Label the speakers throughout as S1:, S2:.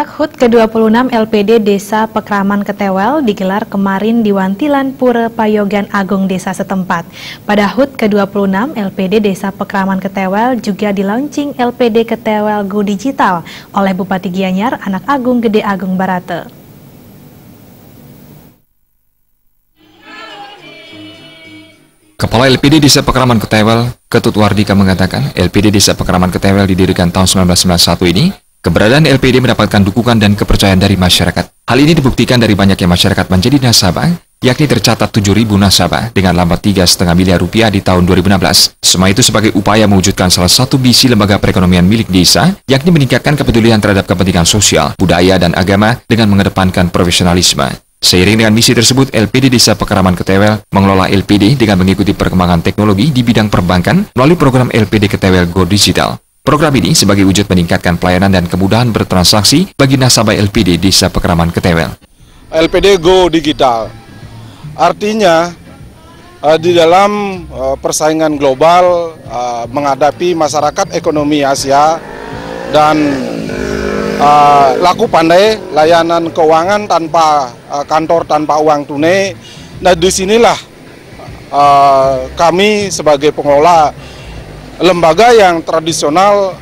S1: Puncak HUT ke-26 LPD Desa Pekraman Ketewel digelar kemarin di Wantilan Pura Payogan Agung Desa setempat. Pada HUT ke-26 LPD Desa Pekraman Ketewel juga dilaunching LPD Ketewel Go Digital oleh Bupati Gianyar Anak Agung Gede Agung Barate.
S2: Kepala LPD Desa Pekraman Ketewel, Ketut Wardika mengatakan LPD Desa Pekraman Ketewel didirikan tahun 1991 ini. Keberadaan LPD mendapatkan dukungan dan kepercayaan dari masyarakat. Hal ini dibuktikan dari banyaknya masyarakat menjadi nasabah, yakni tercatat 7.000 nasabah dengan laba 3,5 miliar rupiah di tahun 2016. Semua itu sebagai upaya mewujudkan salah satu visi lembaga perekonomian milik desa, yakni meningkatkan kepedulian terhadap kepentingan sosial, budaya, dan agama dengan mengedepankan profesionalisme. Seiring dengan misi tersebut, LPD Desa Pekraman Ketewel mengelola LPD dengan mengikuti perkembangan teknologi di bidang perbankan melalui program LPD Ketewel Go Digital. Program ini sebagai wujud meningkatkan pelayanan dan kemudahan bertransaksi bagi nasabah LPD Desa Pekraman Ketewel.
S3: LPD Go Digital artinya di dalam persaingan global menghadapi masyarakat ekonomi Asia dan laku pandai layanan keuangan tanpa kantor tanpa uang tunai. Nah, disinilah kami sebagai pengelola lembaga yang tradisional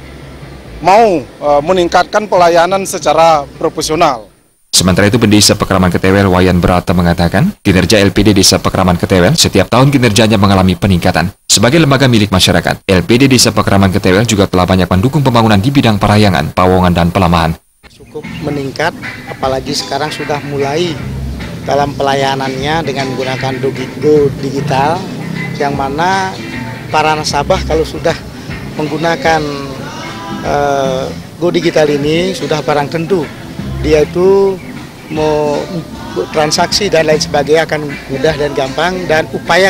S3: mau meningkatkan pelayanan secara profesional.
S2: Sementara itu, Pendesa Pekraman Ketewel Wayan Berata mengatakan, kinerja LPD Desa Pekraman Ketewel setiap tahun kinerjanya mengalami peningkatan. Sebagai lembaga milik masyarakat, LPD Desa Pekraman Ketewel juga telah banyak mendukung pembangunan di bidang parayangan, pawongan, dan pelamahan.
S4: Cukup meningkat, apalagi sekarang sudah mulai dalam pelayanannya dengan menggunakan Go Digital, yang mana para nasabah kalau sudah menggunakan Go Digital ini sudah barang tentu, dia itu mau transaksi dan lain sebagainya akan mudah dan gampang, dan upaya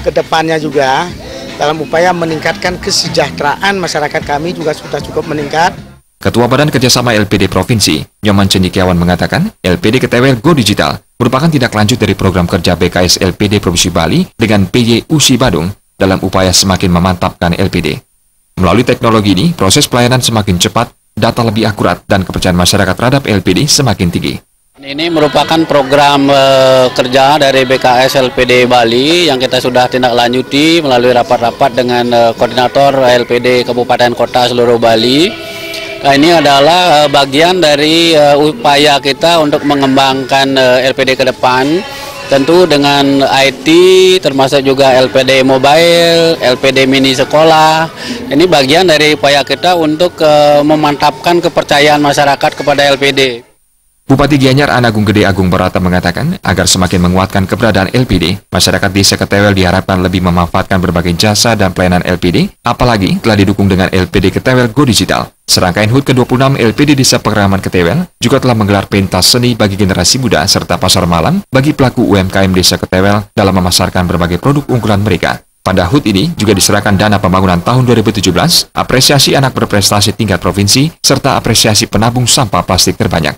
S4: kedepannya juga dalam upaya meningkatkan kesejahteraan masyarakat kami juga sudah cukup meningkat.
S2: Ketua Badan Kerjasama LPD Provinsi, Nyoman Cendikiawan mengatakan, LPD Ketewel Go Digital merupakan tindak lanjut dari program kerja BKS LPD Provinsi Bali dengan PJ USI Badung dalam upaya semakin memantapkan LPD. Melalui teknologi ini, proses pelayanan semakin cepat, data lebih akurat, dan kepercayaan masyarakat terhadap LPD semakin tinggi.
S5: Ini merupakan program kerja dari BKS LPD Bali yang kita sudah tindak lanjuti melalui rapat-rapat dengan koordinator LPD Kabupaten Kota seluruh Bali. Nah, ini adalah bagian dari upaya kita untuk mengembangkan LPD ke depan. Tentu dengan IT, termasuk juga LPD mobile, LPD mini sekolah. Ini bagian dari upaya kita untuk memantapkan kepercayaan masyarakat kepada LPD.
S2: Bupati Gianyar Anak Agung Gede Agung Barate mengatakan, agar semakin menguatkan keberadaan LPD, masyarakat Desa Ketewel diharapkan lebih memanfaatkan berbagai jasa dan pelayanan LPD, apalagi telah didukung dengan LPD Ketewel Go Digital. Serangkaian HUT ke-26 LPD Desa Pekraman Ketewel juga telah menggelar pentas seni bagi generasi muda serta pasar malam bagi pelaku UMKM Desa Ketewel dalam memasarkan berbagai produk unggulan mereka. Pada HUT ini juga diserahkan dana pembangunan tahun 2017, apresiasi anak berprestasi tingkat provinsi, serta apresiasi penabung sampah plastik terbanyak.